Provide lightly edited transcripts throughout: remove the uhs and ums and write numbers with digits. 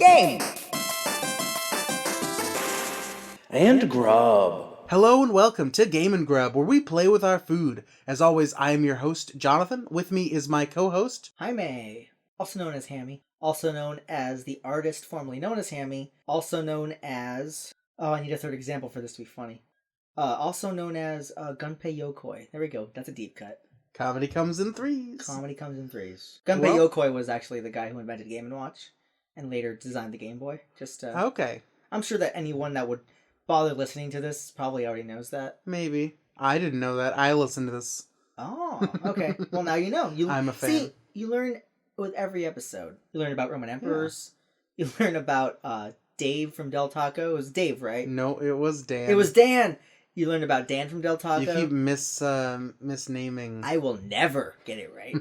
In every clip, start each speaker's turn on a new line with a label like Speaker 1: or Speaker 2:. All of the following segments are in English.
Speaker 1: Game and Grub.
Speaker 2: Hello and welcome to Game and Grub, where we play with our food. As always, I am your host, Jonathan. With me is my co-host,
Speaker 1: Jaime, also known as Hammy, also known as the artist formerly known as Hammy, also known as... Oh, I need a third example for this to be funny. Also known as Gunpei Yokoi. There we go. That's a deep cut.
Speaker 2: Comedy Comes in Threes.
Speaker 1: Comedy comes in threes. Gunpei Yokoi was actually the guy who invented Game & Watch and later designed the Game Boy.
Speaker 2: Okay.
Speaker 1: I'm sure that anyone that would bother listening to this probably already knows that.
Speaker 2: Maybe. I didn't know that. I listened to this.
Speaker 1: Oh, okay. Well, now you know.
Speaker 2: I'm a fan.
Speaker 1: See, you learn with every episode. You learn about Roman emperors. Yeah. You learn about Dave from Del Taco. It was Dave, right?
Speaker 2: No, it was Dan.
Speaker 1: It was Dan. You learned about Dan from Del Taco.
Speaker 2: You keep misnaming.
Speaker 1: I will never get it right.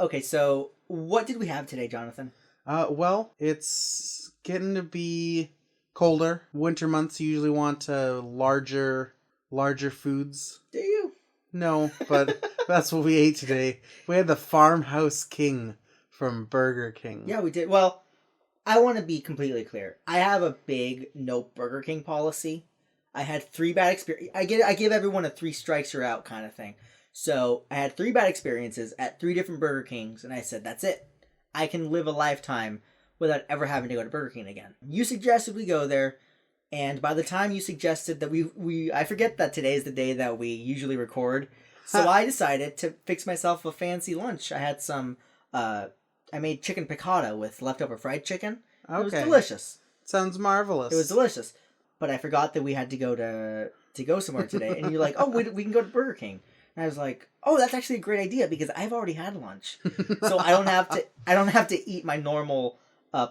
Speaker 1: Okay, so what did we have today, Jonathan?
Speaker 2: Well, it's getting to be colder. Winter months usually want larger foods.
Speaker 1: Do you?
Speaker 2: No, but that's what we ate today. We had the Farmhouse King from Burger King.
Speaker 1: Yeah, we did. Well, I want to be completely clear. I have a big no Burger King policy. I had 3 bad experiences. I give everyone a 3 strikes you're out kind of thing. So I had 3 bad experiences at 3 different Burger Kings, and I said, that's it. I can live a lifetime without ever having to go to Burger King again. You suggested we go there, and by the time you suggested that I forget that today is the day that we usually record, so I decided to fix myself a fancy lunch. I had some, I made chicken piccata with leftover fried chicken. Okay. It was delicious.
Speaker 2: Sounds marvelous.
Speaker 1: It was delicious. But I forgot that we had to go somewhere today, and you're like, oh, we can go to Burger King. And I was like, oh, that's actually a great idea because I've already had lunch, so I don't have to eat my normal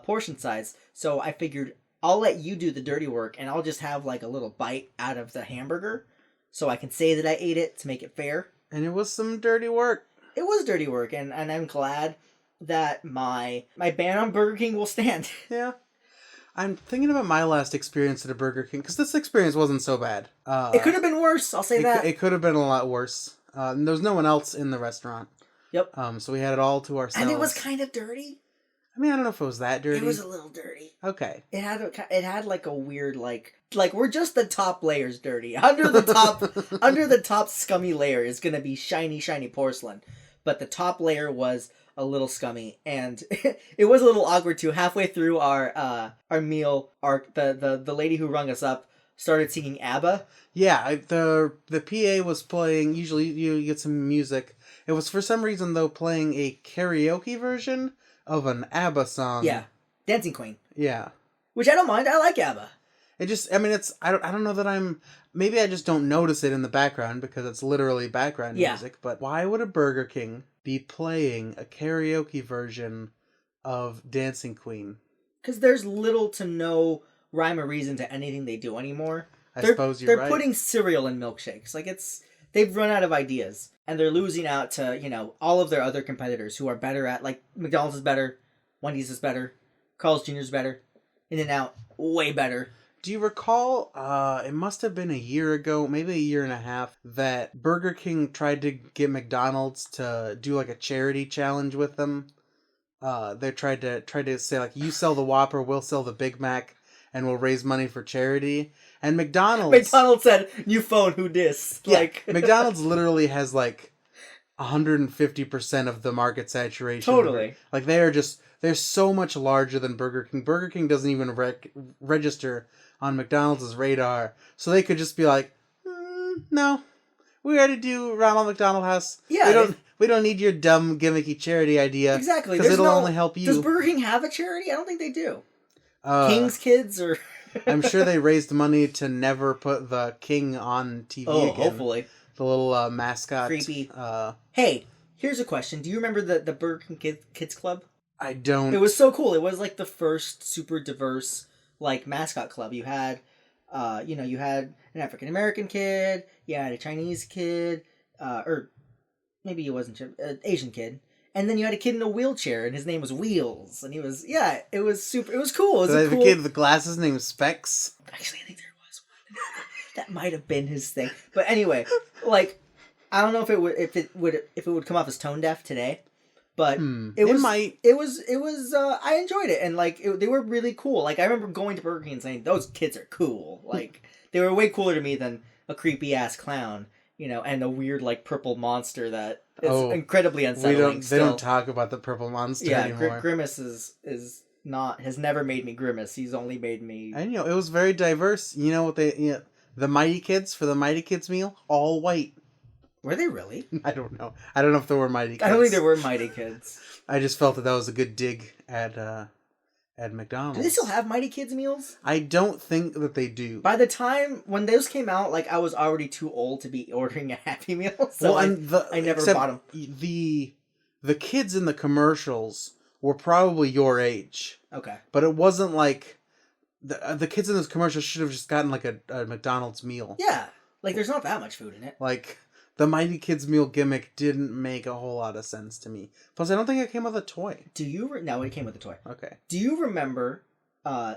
Speaker 1: portion size. So I figured I'll let you do the dirty work, and I'll just have like a little bite out of the hamburger, so I can say that I ate it to make it fair.
Speaker 2: And it was some dirty work.
Speaker 1: It was dirty work, and I'm glad that my ban on Burger King will stand.
Speaker 2: Yeah. I'm thinking about my last experience at a Burger King, because this experience wasn't so bad.
Speaker 1: It could have been worse, I'll say that.
Speaker 2: It could have been a lot worse. And there was no one else in the restaurant.
Speaker 1: Yep.
Speaker 2: So we had it all to ourselves.
Speaker 1: And it was kind of dirty.
Speaker 2: I mean, I don't know if it was that dirty.
Speaker 1: It was a little dirty.
Speaker 2: Okay.
Speaker 1: It had like a weird, like we're just the top layers dirty. Under the top scummy layer is going to be shiny porcelain. But the top layer was a little scummy, and it was a little awkward too. Halfway through our meal, the lady who rung us up started singing ABBA.
Speaker 2: Yeah, the PA was playing. Usually you get some music. It was for some reason though playing a karaoke version of an ABBA song.
Speaker 1: Yeah, Dancing Queen.
Speaker 2: Yeah,
Speaker 1: which I don't mind. I like ABBA.
Speaker 2: It just, I mean, I don't know that maybe I just don't notice it in the background because it's literally background music. But why would a Burger King be playing a karaoke version of Dancing Queen?
Speaker 1: Because there's little to no rhyme or reason to anything they do anymore.
Speaker 2: I suppose you're right.
Speaker 1: They're putting cereal in milkshakes. Like they've run out of ideas, and they're losing out to all of their other competitors who are better at, like, McDonald's is better, Wendy's is better, Carl's Jr. is better, In-N-Out way better.
Speaker 2: Do you recall, it must have been a year ago, maybe a year and a half, that Burger King tried to get McDonald's to do like a charity challenge with them? They tried to say, like, you sell the Whopper, we'll sell the Big Mac, and we'll raise money for charity. And McDonald's
Speaker 1: said, "New phone, who dis?"
Speaker 2: Yeah, like McDonald's literally has like 150% of the market saturation.
Speaker 1: Totally.
Speaker 2: Like they're so much larger than Burger King. Burger King doesn't even register on McDonald's radar, so they could just be like, no, we already do Ronald McDonald House.
Speaker 1: Yeah,
Speaker 2: we don't need your dumb gimmicky charity idea.
Speaker 1: Exactly,
Speaker 2: because it'll only help you.
Speaker 1: Does Burger King have a charity? I don't think they do. King's Kids or.
Speaker 2: I'm sure they raised money to never put the king on TV again.
Speaker 1: Hopefully.
Speaker 2: The little mascot.
Speaker 1: Creepy. Hey, here's a question. Do you remember the Burger King Kids Club?
Speaker 2: I don't.
Speaker 1: It was so cool. It was like the first super diverse like mascot club. You had, you had an African American kid. You had a Chinese kid, or maybe he wasn't an Asian kid. And then you had a kid in a wheelchair, and his name was Wheels. And he was, it was super, it was cool. It was
Speaker 2: the kid with the glasses named Specs?
Speaker 1: Actually, I think there was one. That might have been his thing. But anyway, like, I don't know if it would come off as tone deaf today, But
Speaker 2: it might.
Speaker 1: It was. I enjoyed it, and like they were really cool. Like I remember going to Burger King and saying, "Those kids are cool." Like they were way cooler to me than a creepy ass clown, and a weird like purple monster that is incredibly unsettling.
Speaker 2: They don't talk about the purple monster anymore.
Speaker 1: Grimace is not has never made me grimace. He's only made me.
Speaker 2: And it was very diverse. You know what the Mighty Kids for the Mighty Kids meal, all white.
Speaker 1: Were they really?
Speaker 2: I don't know. I don't know if there were Mighty Kids.
Speaker 1: I don't think there were Mighty Kids.
Speaker 2: I just felt that was a good dig at McDonald's.
Speaker 1: Do they still have Mighty Kids meals?
Speaker 2: I don't think that they do.
Speaker 1: By the time when those came out, like I was already too old to be ordering a Happy Meal, so I never bought them.
Speaker 2: The kids in the commercials were probably your age.
Speaker 1: Okay.
Speaker 2: But it wasn't like the kids in those commercials should have just gotten like a McDonald's meal.
Speaker 1: Yeah. Like there's not that much food in it.
Speaker 2: Like the Mighty Kids meal gimmick didn't make a whole lot of sense to me. Plus, I don't think it came with a toy.
Speaker 1: No, it came with a toy.
Speaker 2: Okay.
Speaker 1: Do you remember,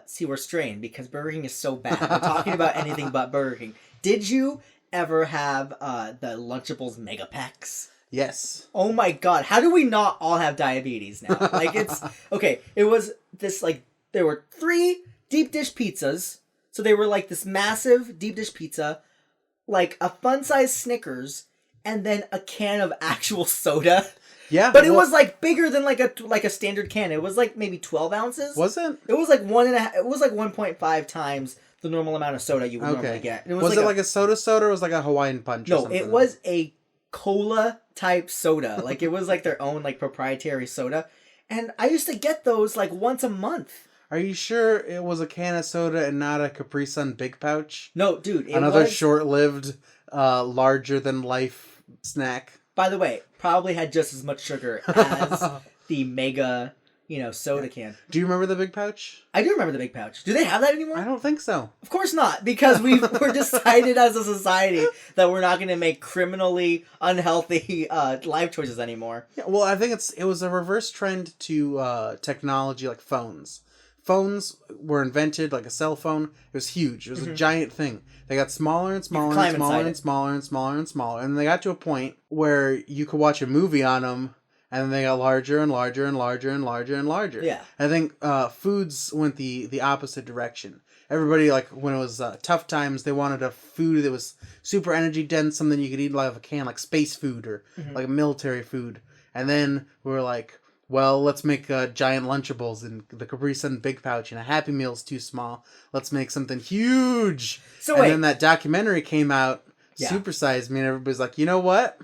Speaker 1: see, we're straying because Burger King is so bad. We're talking about anything but Burger King. Did you ever have the Lunchables Mega Packs?
Speaker 2: Yes.
Speaker 1: Oh my god, how do we not all have diabetes now? Like it's, okay, it was this like, there were 3 deep dish pizzas. So they were like this massive deep dish pizza, like a fun-sized Snickers, and then a can of actual soda.
Speaker 2: Yeah.
Speaker 1: But it was like bigger than like a standard can. It was like maybe 12 ounces.
Speaker 2: Was it?
Speaker 1: It was like 1.5 times the normal amount of soda you would normally get.
Speaker 2: And was it like a soda or was it like a Hawaiian Punch or something?
Speaker 1: No, it was a cola type soda. Like it was like their own like proprietary soda. And I used to get those like once a month.
Speaker 2: Are you sure it was a can of soda and not a Capri Sun Big Pouch?
Speaker 1: No, dude.
Speaker 2: Another short-lived, larger-than-life snack.
Speaker 1: By the way, probably had just as much sugar as the mega, soda can.
Speaker 2: Do you remember the Big Pouch?
Speaker 1: I do remember the Big Pouch. Do they have that anymore?
Speaker 2: I don't think so.
Speaker 1: Of course not, because we're decided as a society that we're not going to make criminally unhealthy life choices anymore.
Speaker 2: Yeah, well, I think it was a reverse trend to technology like phones. Phones were invented, like a cell phone. It was huge. It was a giant thing. They got smaller and smaller and smaller and smaller and smaller and smaller. And they got to a point where you could watch a movie on them, and then they got larger and larger and larger and larger and larger.
Speaker 1: Yeah.
Speaker 2: I think foods went the opposite direction. Everybody, like, when it was tough times, they wanted a food that was super energy dense, something you could eat out of a can, like space food or like military food. And then we were like, well, let's make giant Lunchables and the Capri Sun Big Pouch, and a Happy Meal's too small. Let's make something huge. And then that documentary came out, Supersized Me, and everybody's like, you know what?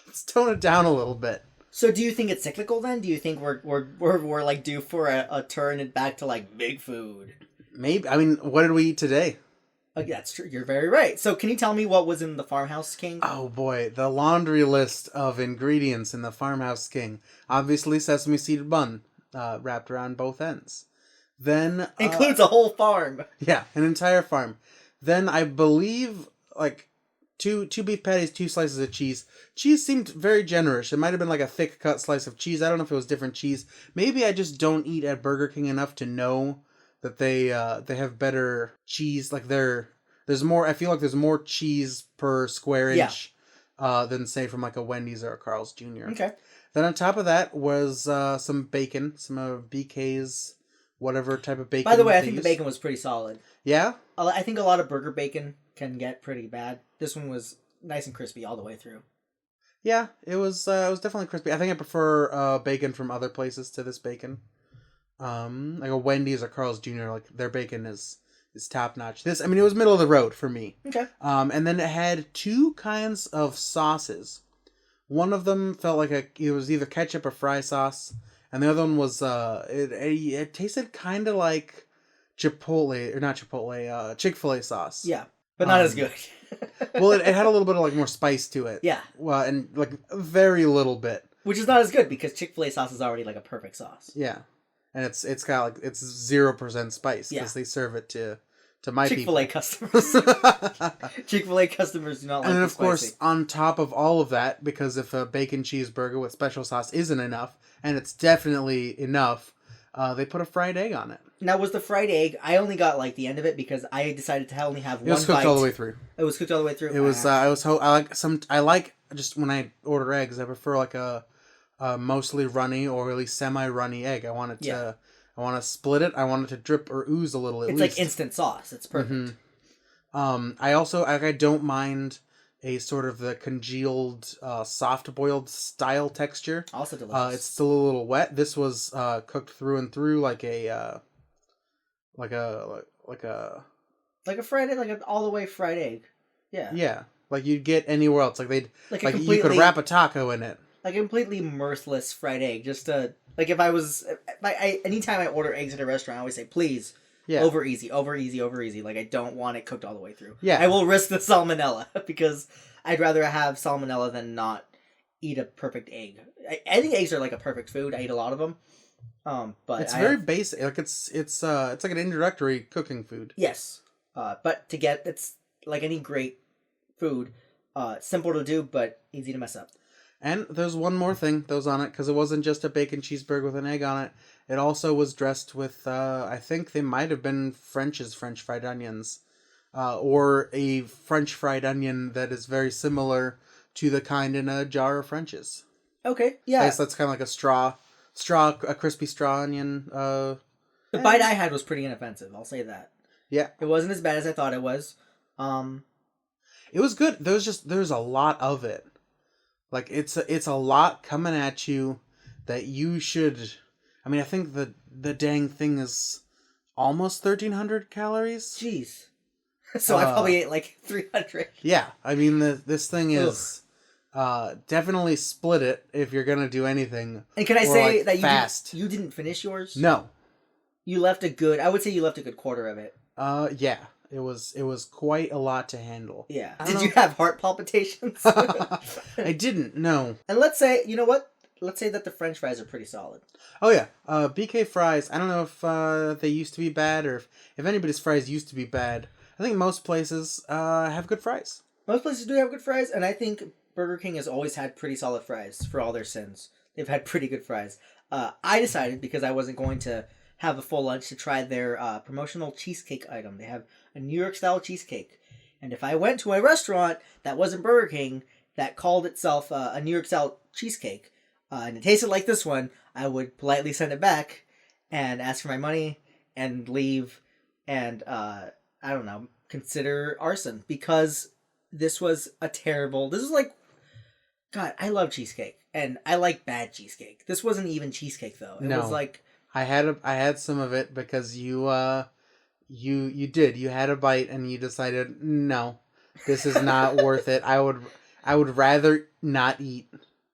Speaker 2: Let's tone it down a little bit.
Speaker 1: So do you think it's cyclical then? Do you think we're like due for a turn it back to like big food?
Speaker 2: Maybe. I mean, what did we eat today?
Speaker 1: That's true. You're very right. So can you tell me what was in the Farmhouse King?
Speaker 2: Oh boy, the laundry list of ingredients in the Farmhouse King. Obviously, sesame seed bun wrapped around both ends. Then
Speaker 1: includes a whole farm.
Speaker 2: Yeah, an entire farm. Then I believe like two beef patties, 2 slices of cheese. Cheese seemed very generous. It might have been like a thick cut slice of cheese. I don't know if it was different cheese. Maybe I just don't eat at Burger King enough to know that they have better cheese. Like there's more. I feel like there's more cheese per square inch than say from like a Wendy's or a Carl's Jr.
Speaker 1: Okay.
Speaker 2: Then on top of that was some bacon, some of BK's whatever type of bacon.
Speaker 1: By the way, I think the bacon was pretty solid.
Speaker 2: Yeah.
Speaker 1: I think a lot of burger bacon can get pretty bad. This one was nice and crispy all the way through.
Speaker 2: Yeah, it was definitely crispy. I think I prefer bacon from other places to this bacon. Like a Wendy's or Carl's Jr., like their bacon is top notch. It was middle of the road for me.
Speaker 1: Okay.
Speaker 2: And then it had 2 kinds of sauces. One of them felt like it was either ketchup or fry sauce, and the other one was it tasted kind of like Chick-fil-A sauce.
Speaker 1: Yeah, but not as good.
Speaker 2: Well, it had a little bit of like more spice to it.
Speaker 1: Yeah.
Speaker 2: Well, and like very little bit.
Speaker 1: Which is not as good because Chick-fil-A sauce is already like a perfect sauce.
Speaker 2: Yeah. And it's got like it's 0% spice because they serve it to my
Speaker 1: Chick-fil-A customers. Chick-fil-A customers do not like.
Speaker 2: And then
Speaker 1: the
Speaker 2: of
Speaker 1: spicy.
Speaker 2: course, on top of all of that, because if a bacon cheeseburger with special sauce isn't enough, and it's definitely enough, they put a fried egg on it.
Speaker 1: Now, was the fried egg? I only got like the end of it because I decided to only have one bite.
Speaker 2: It was cooked all the way through.
Speaker 1: It was cooked all the way through.
Speaker 2: It was. I like just when I order eggs, I prefer like a mostly runny or at least semi-runny egg. I want it
Speaker 1: Yeah.
Speaker 2: to, I want to split it. I want it to drip or ooze a little at
Speaker 1: It's
Speaker 2: least.
Speaker 1: like instant sauce. It's perfect.
Speaker 2: I also I don't mind a sort of the congealed, soft boiled style texture.
Speaker 1: Also delicious.
Speaker 2: It's still a little wet. This was cooked through and through like a like a
Speaker 1: like a fried egg, like an all the way fried egg. Yeah.
Speaker 2: yeah, like you'd get anywhere else. Like they'd
Speaker 1: Like a
Speaker 2: like you
Speaker 1: completely
Speaker 2: could wrap a taco in it.
Speaker 1: like a completely mirthless fried egg. Just like if I was anytime I order eggs at a restaurant, I always say please.
Speaker 2: Yeah.
Speaker 1: Over easy, over easy, over easy. Like, I don't want it cooked all the way through.
Speaker 2: Yeah.
Speaker 1: I will risk the salmonella because I'd rather have salmonella than not eat a perfect egg. I think eggs are like a perfect food. I eat a lot of them. But
Speaker 2: it's very basic. Like it's like an introductory cooking food.
Speaker 1: Yes. But to get, it's like any great food. Simple to do, but easy to mess up.
Speaker 2: And there's one more thing that was on it, because it wasn't just a bacon cheeseburger with an egg on it. It also was dressed with, I think they might have been French's French fried onions. Or a French fried onion that is very similar to the kind in a jar of French's.
Speaker 1: Okay, yeah.
Speaker 2: I guess that's kind of like a crispy straw onion.
Speaker 1: The bite I had was pretty inoffensive, I'll say that.
Speaker 2: Yeah.
Speaker 1: It wasn't as bad as I thought it was.
Speaker 2: It was good. There's a lot of it. Like it's a lot coming at you that you should. I mean, I think the dang thing is almost 1,300 calories.
Speaker 1: Jeez. So I probably ate like 300.
Speaker 2: Yeah, I mean this thing is definitely split it if you're gonna do anything.
Speaker 1: And can I say that
Speaker 2: fast?
Speaker 1: You didn't finish yours?
Speaker 2: No.
Speaker 1: You left a good. I would say you left a good quarter of it.
Speaker 2: Yeah. It was quite a lot to handle.
Speaker 1: Yeah. Did you have heart palpitations?
Speaker 2: I didn't. No.
Speaker 1: And let's say, you know what? Let's say that the French fries are pretty solid.
Speaker 2: Oh yeah, BK fries. I don't know if they used to be bad or if anybody's fries used to be bad. I think most places have good fries.
Speaker 1: Most places do have good fries, and I think Burger King has always had pretty solid fries for all their sins. They've had pretty good fries. I decided, because I wasn't going to have a full lunch, to try their promotional cheesecake item. They have a New York style cheesecake. And if I went to a restaurant that wasn't Burger King that called itself a New York style cheesecake, and it tasted like this one, I would politely send it back and ask for my money and leave and, I don't know, consider arson, because this was this was like, God, I love cheesecake and I like bad cheesecake. This wasn't even cheesecake though. It was like,
Speaker 2: I had some of it because you had a bite and you decided, no, this is not worth it. I would rather not eat.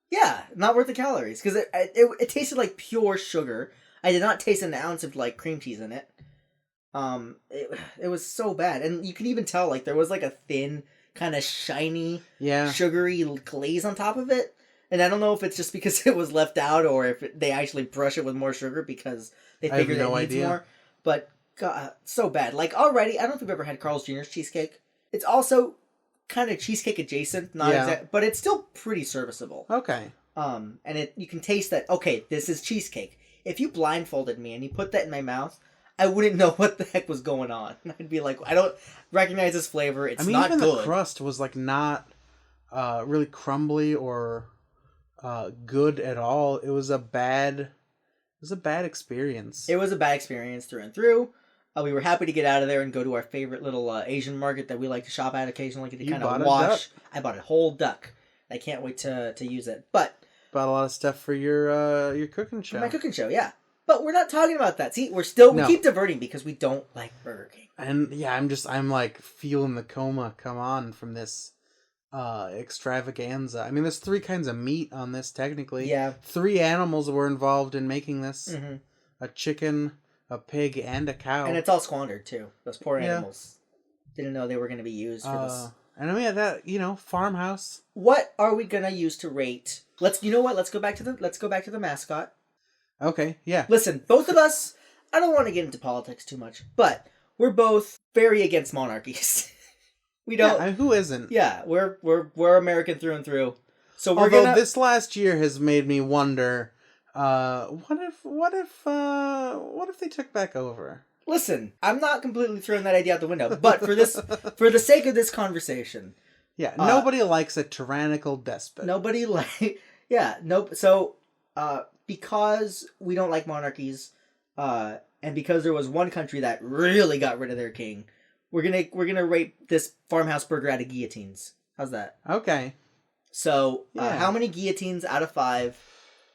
Speaker 1: Yeah, not worth the calories, because it tasted like pure sugar. I did not taste an ounce of like cream cheese in it. It was so bad, and you could even tell like there was like a thin, kind of shiny, sugary glaze on top of it. And I don't know if it's just because it was left out or if they actually brush it with more sugar because they figure that it needs more. But God, so bad. Like already, I don't know if you've ever had Carl's Jr.'s cheesecake. It's also kind of cheesecake adjacent, not exact, but it's still pretty serviceable.
Speaker 2: Okay.
Speaker 1: And you can taste that. Okay, this is cheesecake. If you blindfolded me and you put that in my mouth, I wouldn't know what the heck was going on. I'd be like, I don't recognize this flavor. It's not good.
Speaker 2: Even the crust was like not really crumbly or good at all. It was a bad experience.
Speaker 1: It was a bad experience through and through. We were happy to get out of there and go to our favorite little Asian market that we like to shop at occasionally to kind of wash. I bought a whole duck. I can't wait to use it. But
Speaker 2: bought a lot of stuff for your cooking show.
Speaker 1: My cooking show, yeah. But we're not talking about that. See, we keep diverting because we don't like Burger King.
Speaker 2: And yeah, I'm like feeling the coma come on from this extravaganza. I mean, there's 3 kinds of meat on this technically.
Speaker 1: Yeah.
Speaker 2: 3 animals were involved in making this.
Speaker 1: Mm-hmm.
Speaker 2: A chicken, a pig, and a cow.
Speaker 1: And it's all squandered too. Those poor animals didn't know they were going to be used for this.
Speaker 2: And I mean that farmhouse.
Speaker 1: What are we going to use to rate? Let's go back to the mascot.
Speaker 2: Okay, yeah.
Speaker 1: Listen, both of us, I don't want to get into politics too much, but we're both very against monarchies. We don't.
Speaker 2: Yeah, who isn't?
Speaker 1: Yeah, we're American through and through. So
Speaker 2: this last year has made me wonder, what if they took back over?
Speaker 1: Listen, I'm not completely throwing that idea out the window, but for the sake of this conversation,
Speaker 2: nobody likes a tyrannical despot.
Speaker 1: So because we don't like monarchies, and because there was one country that really got rid of their king, we're gonna rate this farmhouse burger out of guillotines. How's that?
Speaker 2: Okay.
Speaker 1: So,
Speaker 2: Yeah.
Speaker 1: how many guillotines out of 5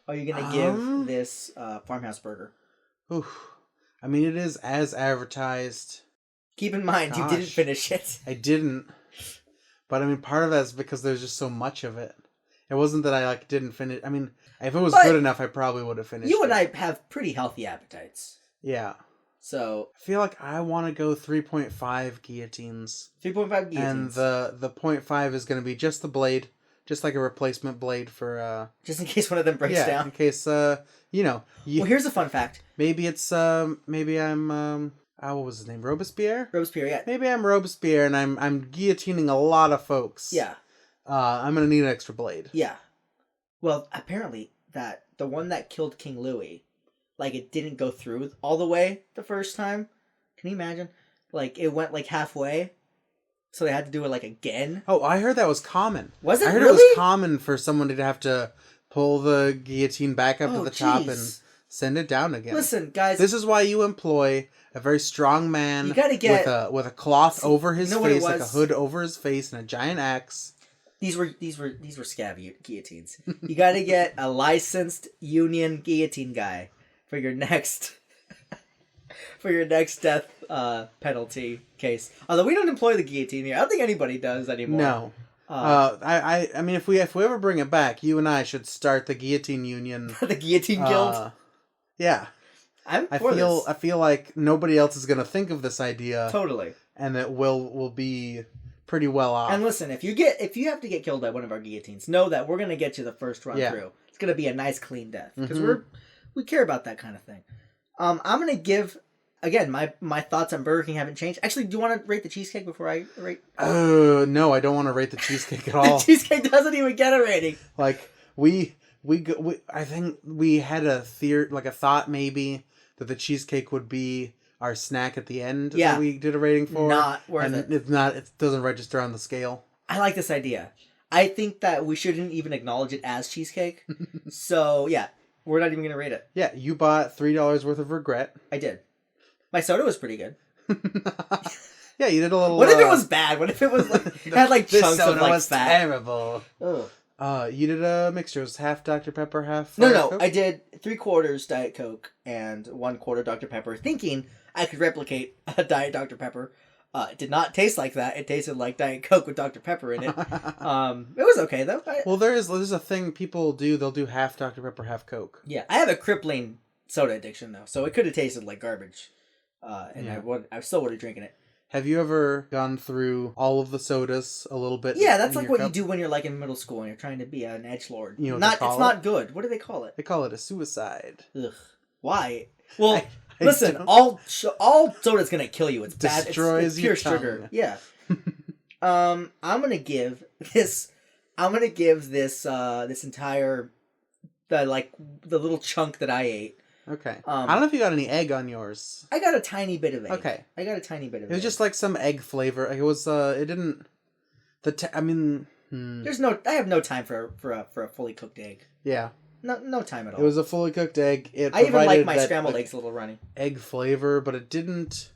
Speaker 1: are you gonna give this farmhouse burger?
Speaker 2: Oof. I mean, it is as advertised.
Speaker 1: Keep in mind, you didn't finish it.
Speaker 2: I didn't. But I mean, part of that's because there's just so much of it. It wasn't that I didn't finish. I mean, if it was good enough, I probably would have finished.
Speaker 1: You and I have pretty healthy appetites.
Speaker 2: Yeah.
Speaker 1: So
Speaker 2: I feel like I want to go 3.5 guillotines.
Speaker 1: 3.5 guillotines.
Speaker 2: And the 0.5 is going to be just the blade, just like a replacement blade for
Speaker 1: just in case one of them breaks down.
Speaker 2: In case well,
Speaker 1: here's a fun fact.
Speaker 2: Maybe it's maybe I'm what was his name? Robespierre?
Speaker 1: Robespierre, yeah.
Speaker 2: Maybe I'm Robespierre and I'm guillotining a lot of folks.
Speaker 1: Yeah.
Speaker 2: I'm gonna need an extra blade.
Speaker 1: Yeah. Well, apparently the one that killed King Louis, it didn't go through all the way the first time. Can you imagine? It went halfway, so they had to do it again.
Speaker 2: Oh, I heard that was common.
Speaker 1: Was it?
Speaker 2: I heard
Speaker 1: really?
Speaker 2: It was common for someone to have to pull the guillotine back up to the top and send it down again.
Speaker 1: Listen, guys.
Speaker 2: This is why you employ a very strong man.
Speaker 1: You gotta get
Speaker 2: with a cloth over his face,
Speaker 1: like
Speaker 2: a hood over his face, and a giant axe.
Speaker 1: These were scab guillotines. You got to get a licensed union guillotine guy for your next death penalty case. Although we don't employ the guillotine here, I don't think anybody does anymore.
Speaker 2: No. I mean, if we ever bring it back, you and I should start the guillotine union.
Speaker 1: The guillotine guild.
Speaker 2: Yeah. I feel like nobody else is gonna think of this idea.
Speaker 1: Totally.
Speaker 2: And that will be pretty well off.
Speaker 1: And listen, if you have to get killed by one of our guillotines, know that we're gonna get you the first run through. It's gonna be a nice clean death because we care about that kind of thing. I'm gonna give again my thoughts on Burger King haven't changed. Actually, do you want to rate the cheesecake before I rate?
Speaker 2: No, I don't want to rate the cheesecake at all.
Speaker 1: The cheesecake doesn't even get a rating.
Speaker 2: I think we had a thought maybe that the cheesecake would be our snack at the end that we did a rating for.
Speaker 1: Not worth it.
Speaker 2: It's not. It doesn't register on the scale.
Speaker 1: I like this idea. I think that we shouldn't even acknowledge it as cheesecake. So yeah, we're not even gonna rate it.
Speaker 2: Yeah, you bought $3 worth of regret.
Speaker 1: I did. My soda was pretty good.
Speaker 2: Yeah, you did a little.
Speaker 1: What if it was bad? What if it was it had chunks of
Speaker 2: was
Speaker 1: fat?
Speaker 2: Terrible.
Speaker 1: Ugh.
Speaker 2: You did a mixture. It was half Dr. Pepper, half.
Speaker 1: No.
Speaker 2: Coke?
Speaker 1: I did 3/4 Diet Coke and 1/4 Dr. Pepper, thinking I could replicate a Diet Dr. Pepper. It did not taste like that. It tasted like Diet Coke with Dr. Pepper in it. It was okay though.
Speaker 2: Well, there's a thing people do. They'll do half Dr. Pepper, half Coke.
Speaker 1: Yeah, I have a crippling soda addiction though, so it could have tasted like garbage, and I still would have drinking it.
Speaker 2: Have you ever gone through all of the sodas a little bit?
Speaker 1: Yeah, that's like what you do when you're in middle school and you're trying to be an edgelord.
Speaker 2: You know what
Speaker 1: it's not good. What do they call it?
Speaker 2: They call it a suicide.
Speaker 1: Ugh. Why? Well, listen, all soda's gonna kill you. It's bad. It's pure sugar. Yeah. I'm gonna give this this entire the little chunk that I ate.
Speaker 2: Okay. I don't know if you got any egg on yours.
Speaker 1: I got a tiny bit of egg.
Speaker 2: Okay.
Speaker 1: I got a tiny bit of egg.
Speaker 2: It was just some egg flavor. It was. It didn't.
Speaker 1: There's no. I have no time for a fully cooked egg.
Speaker 2: Yeah.
Speaker 1: No time at all.
Speaker 2: It was a fully cooked egg.
Speaker 1: I even like my scrambled eggs a little runny.
Speaker 2: Egg flavor, but it didn't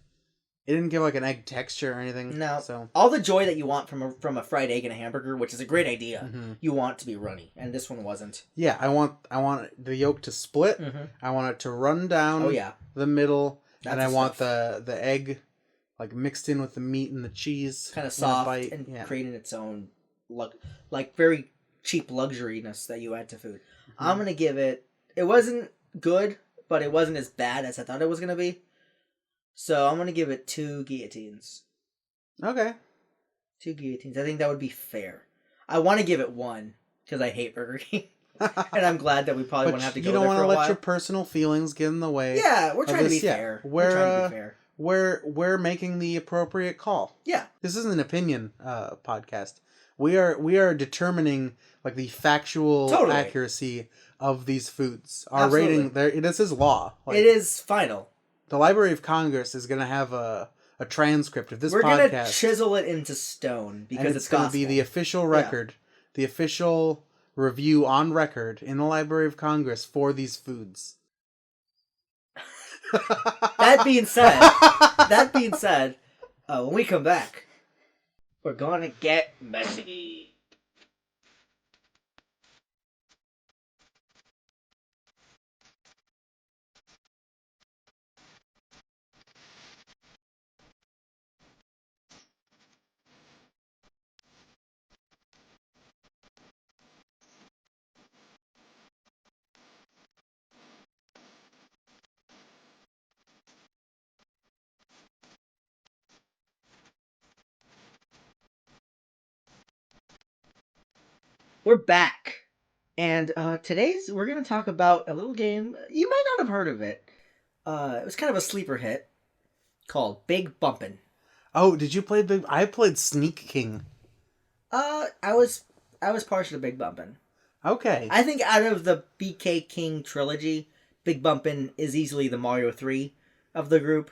Speaker 2: give an egg texture or anything.
Speaker 1: No.
Speaker 2: So
Speaker 1: all the joy that you want from a fried egg and a hamburger, which is a great idea, you want to be runny, and this one wasn't.
Speaker 2: Yeah, I want the yolk to split. I want it to run down. The middle, and I want the egg mixed in with the meat and the cheese,
Speaker 1: kind of soft and creating its own very cheap luxuriness that you add to food. I'm gonna give it. It wasn't good, but it wasn't as bad as I thought it was gonna be. So I'm gonna give it 2 guillotines.
Speaker 2: Okay.
Speaker 1: 2 guillotines. I think that would be fair. I want to give it 1 because I hate Burger King, and I'm glad that we probably won't have to go there for a while.
Speaker 2: You don't want to let your personal feelings get in the way.
Speaker 1: Yeah, we're trying to be fair. We're trying to be fair.
Speaker 2: We're making the appropriate call.
Speaker 1: Yeah.
Speaker 2: This isn't an opinion podcast. We are determining the factual accuracy of these foods. Our rating this is law.
Speaker 1: It is final.
Speaker 2: The Library of Congress is going to have a transcript of this podcast.
Speaker 1: We're going to chisel it into stone because it's
Speaker 2: going to be the official record, the official review on record in the Library of Congress for these foods.
Speaker 1: That being said, when we come back, we're gonna get messy. We're back, and today's we're gonna talk about a little game you might not have heard of it. It was kind of a sleeper hit called Big Bumpin'.
Speaker 2: Oh, did you play Big... I played Sneak King.
Speaker 1: I was partial to Big Bumpin'.
Speaker 2: Okay.
Speaker 1: I think out of the BK King trilogy, Big Bumpin' is easily the Mario 3 of the group.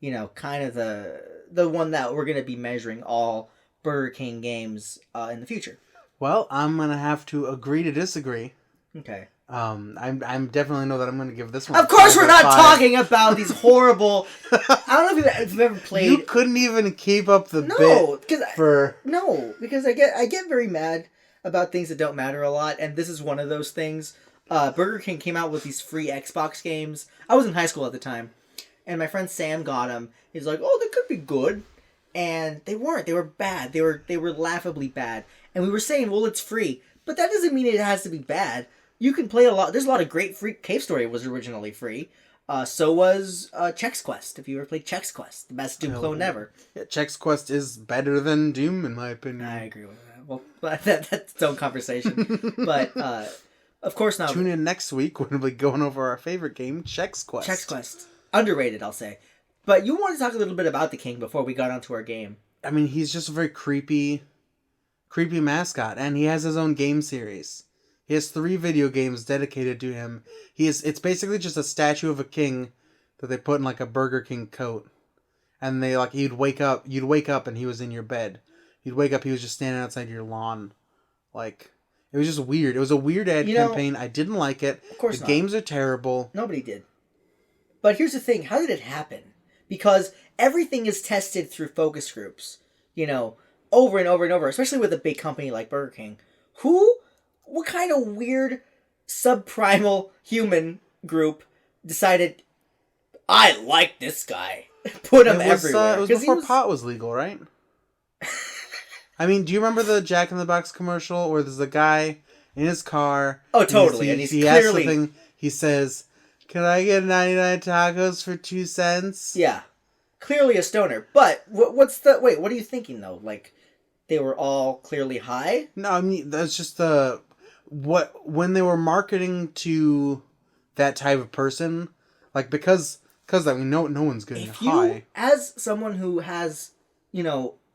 Speaker 1: You know, kind of the one that we're gonna be measuring all Burger King games in the future.
Speaker 2: Well, I'm going to have to agree to disagree.
Speaker 1: Okay.
Speaker 2: I'm definitely know that I'm going to give this one.
Speaker 1: Of course, we're not talking about these horrible. I don't know if you've ever played.
Speaker 2: You couldn't even keep up the bit
Speaker 1: because I get very mad about things that don't matter a lot, and this is one of those things. Burger King came out with these free Xbox games. I was in high school at the time, and my friend Sam got them. He's like, "Oh, they could be good," and they weren't. They were bad. They were laughably bad. And we were saying, well, it's free, but that doesn't mean it has to be bad. You can play a lot. There's a lot of great free. Cave Story was originally free. So was Chex Quest. If you ever played Chex Quest, the best Doom clone ever.
Speaker 2: Yeah, Chex Quest is better than Doom, in my opinion.
Speaker 1: I agree with that. Well, that's its own conversation. But of course not.
Speaker 2: Tune in next week when we'll be going over our favorite game, Chex Quest.
Speaker 1: Chex Quest. Underrated, I'll say. But you want to talk a little bit about the King before we got onto our game.
Speaker 2: I mean, he's just a very creepy mascot, and he has his own game series. He has 3 video games dedicated to him. It's basically just a statue of a king that they put in like a Burger King coat. And they you'd wake up and he was in your bed. You'd wake up, he was just standing outside your lawn. Like, it was just weird. It was a weird ad campaign. I didn't like it.
Speaker 1: Of course
Speaker 2: the
Speaker 1: not.
Speaker 2: Games are terrible.
Speaker 1: Nobody did. But here's the thing, how did it happen? Because everything is tested through focus groups. You know, over and over and over, especially with a big company like Burger King. What kind of weird subprimal human group decided, I like this guy? Put him everywhere.
Speaker 2: It was before pot was legal, right? I mean, do you remember the Jack in the Box commercial where there's a guy in his car?
Speaker 1: Oh, totally. And
Speaker 2: he clearly... Asks something, he says, can I get 99 tacos for 2 cents?
Speaker 1: Yeah. Clearly a stoner. But what are you thinking though? Like, they were all clearly high?
Speaker 2: No, I mean, that's just when they were marketing to that type of person, like, because I mean, no one's getting high.
Speaker 1: As someone who has,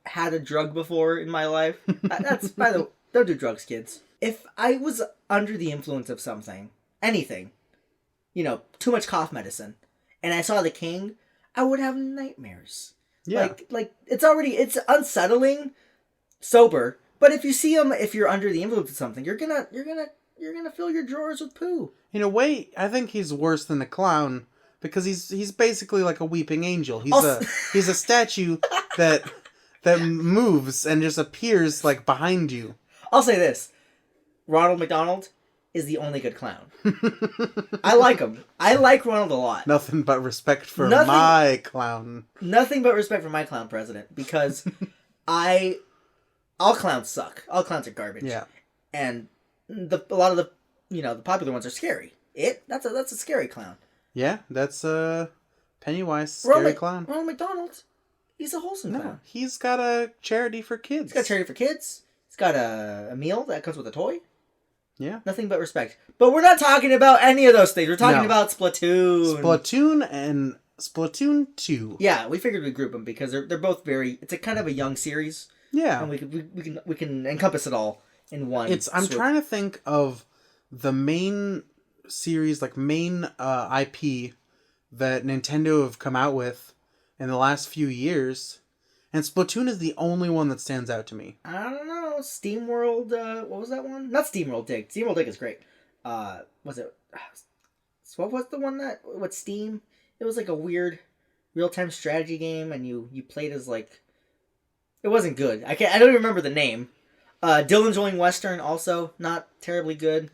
Speaker 1: had a drug before in my life, that's, by the way, don't do drugs, kids. If I was under the influence of something, anything, too much cough medicine, and I saw the King, I would have nightmares. Yeah. Like it's unsettling, sober, but if you see him, if you're under the influence of something, you're gonna fill your drawers with poo.
Speaker 2: In a way, I think he's worse than a clown because he's basically like a weeping angel. He's a statue that moves and just appears like behind you.
Speaker 1: I'll say this: Ronald McDonald is the only good clown. I like him. I like Ronald a lot.
Speaker 2: Nothing but respect for my clown.
Speaker 1: Nothing but respect for my clown president, because all clowns suck. All clowns are garbage.
Speaker 2: Yeah.
Speaker 1: And a lot of the popular ones are scary. That's a scary clown.
Speaker 2: Yeah, that's Pennywise, scary clown.
Speaker 1: Ronald McDonald, he's a wholesome clown.
Speaker 2: He's got a charity for kids.
Speaker 1: He's got charity for kids. He's got a meal that comes with a toy.
Speaker 2: Yeah.
Speaker 1: Nothing but respect. But we're not talking about any of those things. We're talking about Splatoon.
Speaker 2: Splatoon and Splatoon 2.
Speaker 1: Yeah, we figured we'd group them because they're both it's a kind of a young series.
Speaker 2: Yeah.
Speaker 1: And we can encompass it all in one.
Speaker 2: I'm trying to think of the main series, like main IP that Nintendo have come out with in the last few years. And Splatoon is the only one that stands out to me.
Speaker 1: I don't know. know, SteamWorld. What was that one? Not SteamWorld Dig. SteamWorld Dig is great. Was it? So what was the one that with Steam? It was like a weird real-time strategy game, and you played as like. It wasn't good. I don't even remember the name. Dylan's Rolling Western also not terribly good.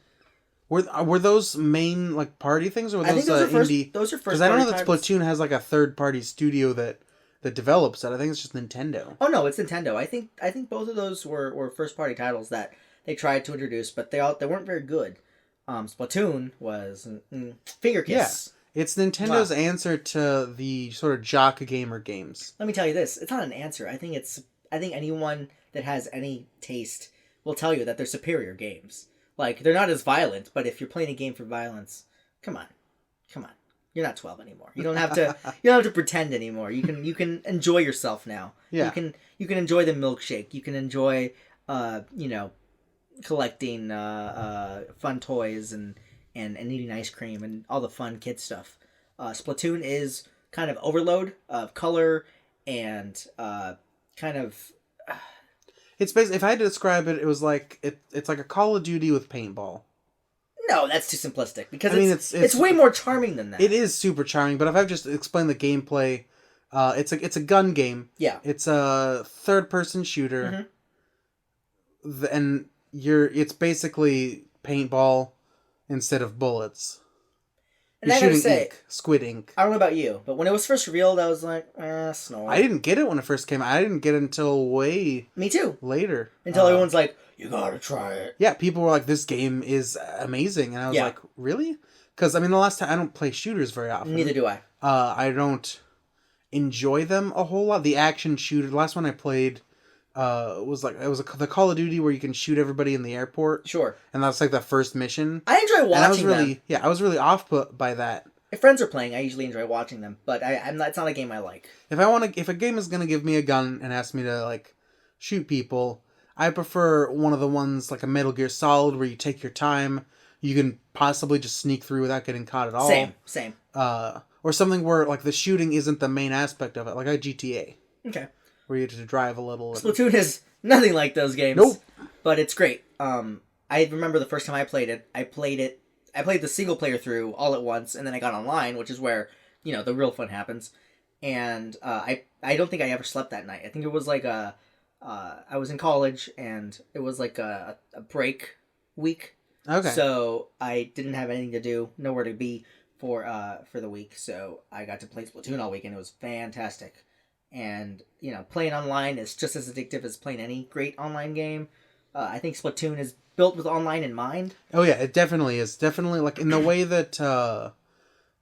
Speaker 2: Were those main like party things, or were
Speaker 1: I think those are
Speaker 2: indie?
Speaker 1: Those are first.
Speaker 2: Because I don't know that
Speaker 1: titles.
Speaker 2: Splatoon has like a third-party studio that develops it. I think it's just Nintendo.
Speaker 1: Oh no, it's Nintendo. I think both of those were first party titles that they tried to introduce, but they weren't very good. Splatoon was finger kiss.
Speaker 2: Yeah, it's Nintendo's answer to the sort of jock gamer games.
Speaker 1: Let me tell you this: it's not an answer. I think anyone that has any taste will tell you that they're superior games. Like they're not as violent, but if you're playing a game for violence, come on. You're not 12 anymore. You don't have to pretend anymore. You can enjoy yourself now.
Speaker 2: Yeah.
Speaker 1: You can enjoy the milkshake. You can enjoy collecting fun toys and eating ice cream and all the fun kid stuff. Splatoon is kind of overload of color and kind of.
Speaker 2: It's basically, if I had to describe it, it was like it's like a Call of Duty with paintball.
Speaker 1: No, that's too simplistic because it's way more charming than that.
Speaker 2: It is super charming, but if I've just explained the gameplay, it's a gun game.
Speaker 1: Yeah,
Speaker 2: it's a third-person shooter, and it's basically paintball instead of bullets.
Speaker 1: And I gotta say,
Speaker 2: ink, squid ink.
Speaker 1: I don't know about you, but when it was first revealed, I was like, snore.
Speaker 2: I didn't get it when it first came out. I didn't get it until way
Speaker 1: Me too.
Speaker 2: Later.
Speaker 1: Until everyone's like, you gotta try it.
Speaker 2: Yeah, people were like, this game is amazing. And I was like, really? Because, I mean, the last time, I don't play shooters very often.
Speaker 1: Neither do I.
Speaker 2: I don't enjoy them a whole lot. The action shooter, the last one I played was the Call of Duty where you can shoot everybody in the airport.
Speaker 1: Sure.
Speaker 2: And that's like the first mission.
Speaker 1: I enjoy watching them.
Speaker 2: Yeah, I was really off put by that.
Speaker 1: If friends are playing, I usually enjoy watching them, but it's not a game I like.
Speaker 2: If a game is gonna give me a gun and ask me to like shoot people, I prefer one of the ones like a Metal Gear Solid where you take your time. You can possibly just sneak through without getting caught at all.
Speaker 1: Same.
Speaker 2: Or something where like the shooting isn't the main aspect of it, like a GTA.
Speaker 1: Okay.
Speaker 2: Where you have to drive a little.
Speaker 1: Splatoon is nothing like those games.
Speaker 2: Nope.
Speaker 1: But it's great. I remember the first time I played it. I played the single player through all at once, and then I got online, which is where the real fun happens. And I don't think I ever slept that night. I think it was like I was in college, and it was like a break week.
Speaker 2: Okay.
Speaker 1: So I didn't have anything to do, nowhere to be for the week. So I got to play Splatoon all weekend. It was fantastic. And, playing online is just as addictive as playing any great online game. I think Splatoon is built with online in mind. Oh, yeah,
Speaker 2: it definitely is. Definitely, like, in the way that the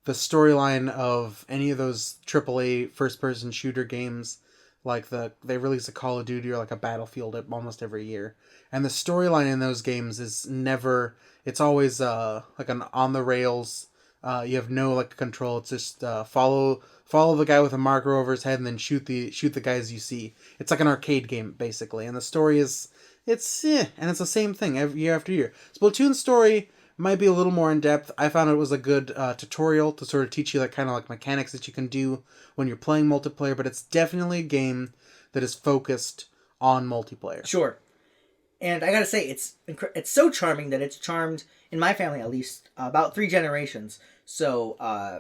Speaker 2: storyline of any of those AAA first-person shooter games, like they release a Call of Duty or, like, a Battlefield almost every year. And the storyline in those games is never... It's always, like, an on-the-rails... you have no like control. It's just follow the guy with a marker over his head and then shoot the guys you see. It's like an arcade game basically, and the story is and it's the same thing every year after year. Splatoon's story might be a little more in depth. I found it was a good tutorial to sort of teach you that kind of like mechanics that you can do when you're playing multiplayer. But it's definitely a game that is focused on multiplayer.
Speaker 1: Sure. And I gotta say, it's so charming that it's charmed, in my family at least, about 3 generations. So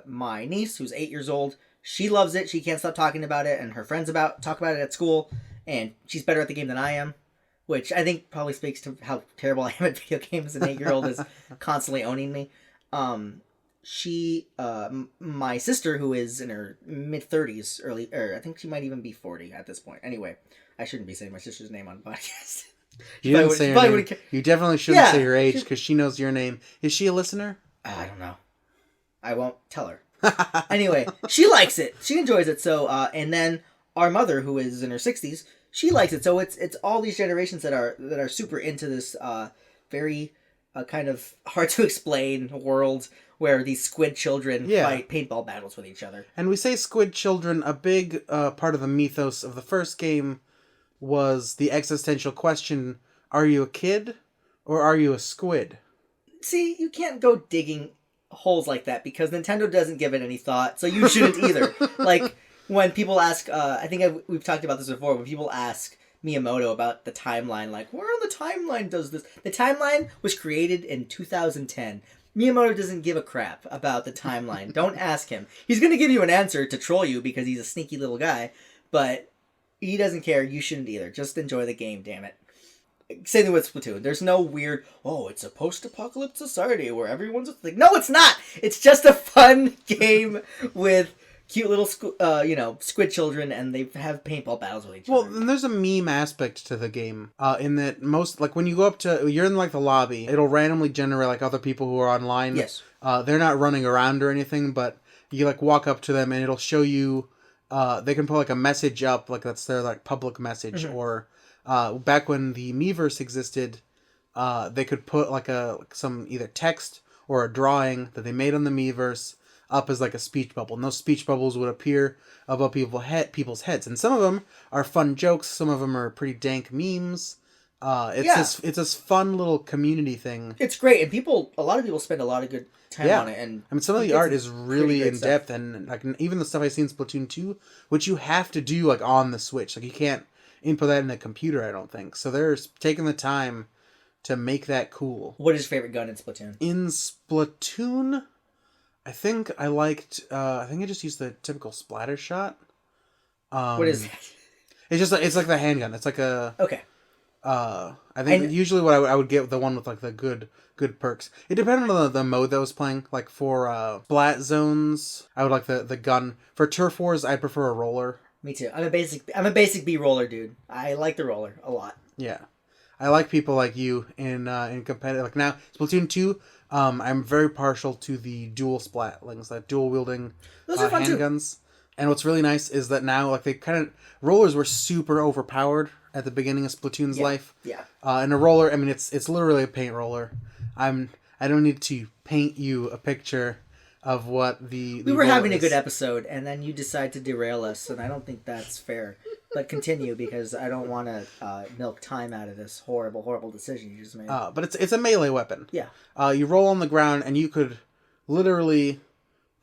Speaker 1: my niece, who's 8 years old, she loves it. She can't stop talking about it, and her friends talk about it at school. And she's better at the game than I am, which I think probably speaks to how terrible I am at video games. An 8-year-old is constantly owning me. My sister, who is in her mid-30s, I think she might even be 40 at this point. Anyway, I shouldn't be saying my sister's name on the podcast.
Speaker 2: You didn't say her name. You definitely shouldn't say her age because she knows your name. Is she a listener?
Speaker 1: I don't know. I won't tell her. Anyway, she likes it. She enjoys it. So, and then our mother, who is in her 60s, she likes it. So it's all these generations that are super into this very kind of hard to explain world where these squid children fight paintball battles with each other.
Speaker 2: And we say squid children. A big part of the mythos of the first game was the existential question, are you a kid or are you a squid?
Speaker 1: See, you can't go digging holes like that because Nintendo doesn't give it any thought, so you shouldn't either. Like, when people ask, I think we've talked about this before, when people ask Miyamoto about the timeline. Like, where on the timeline does this? The timeline was created in 2010. Miyamoto doesn't give a crap about the timeline. Don't ask him. He's going to give you an answer to troll you because he's a sneaky little guy, but he doesn't care. You shouldn't either. Just enjoy the game, damn it. Same thing with Splatoon. There's no weird, oh, it's a post-apocalypse society where everyone's like, no, it's not. It's just a fun game with cute little, squid children, and they have paintball battles with each other.
Speaker 2: Well, and there's a meme aspect to the game, in that most, like, when you go up to, you're in, like, the lobby, it'll randomly generate, like, other people who are online.
Speaker 1: Yes.
Speaker 2: They're not running around or anything, but you, like, walk up to them, and it'll show you, they can put, like, a message up, like, that's their, like, public message, or, back when the Miiverse existed, they could put, like, some either text or a drawing that they made on the Miiverse up as like a speech bubble, and those speech bubbles would appear above people's heads, and some of them are fun jokes, some of them are pretty dank memes. It's this fun little community thing.
Speaker 1: It's great, and a lot of people spend a lot of good time on it. And
Speaker 2: I mean, some of the art is really in depth, and like even the stuff I see in Splatoon 2, which you have to do like on the Switch, like you can't input that in a computer, I don't think. So they're taking the time to make that cool.
Speaker 1: What is your favorite gun in Splatoon?
Speaker 2: In Splatoon, I think I just used the typical splatter shot.
Speaker 1: What is that?
Speaker 2: It's like the handgun. It's like a...
Speaker 1: Okay.
Speaker 2: I think usually what I would get the one with like the good perks. It depended on the mode that I was playing. Like for splat zones, I would like the gun. For turf wars, I prefer a roller.
Speaker 1: Me too. I'm a basic B roller dude. I like the roller a lot.
Speaker 2: Yeah. I like people like you in competitive. Like now, Splatoon 2, I'm very partial to the dual splatlings, like dual wielding handguns. Too. And what's really nice is that now, like, they kind of... Rollers were super overpowered at the beginning of Splatoon's life.
Speaker 1: Yeah.
Speaker 2: And a roller, I mean, it's literally a paint roller. I don't need to paint you a picture of what the
Speaker 1: we were having a good episode, and then you decide to derail us, and I don't think that's fair. But continue, because I don't want to milk time out of this horrible decision you just made.
Speaker 2: But it's a melee weapon.
Speaker 1: Yeah.
Speaker 2: You roll on the ground, and you could literally